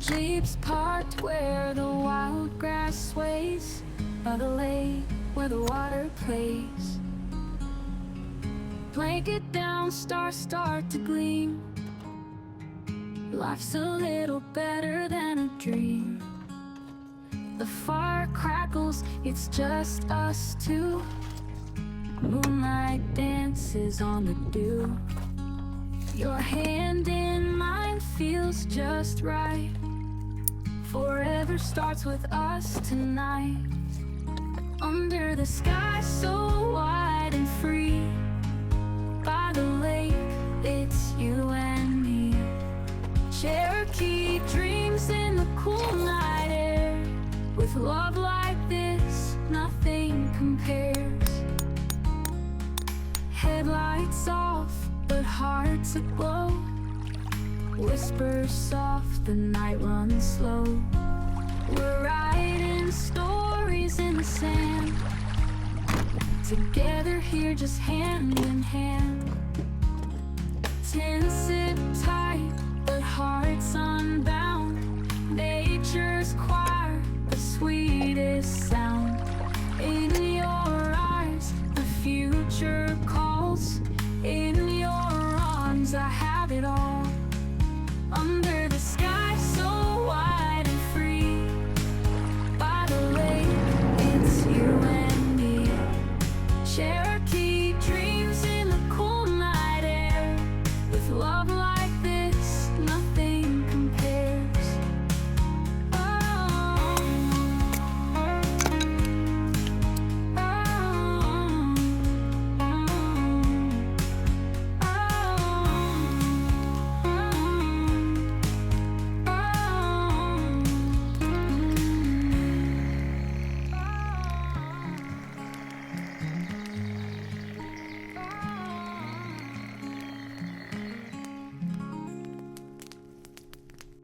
Jeeps parked where the wild grass sways, by the lake where the water plays. Blanket down, stars start to gleam. Life's a little better than a dream. The fire crackles, it's just us two. Moonlight dances on the dew. Your hand in mine feels just right. Forever starts with us tonight. Under the sky so wide and free, by the lake, it's you and me. Cherokee dreams in the cool night air. With love like this, nothing compares. Headlights off, but hearts aglow. Whispers soft, the night runs slow. We're writing stories in the sand, together here just hand in hand. Ten sip tight, but hearts unbound. Nature's choir, the sweetest sound.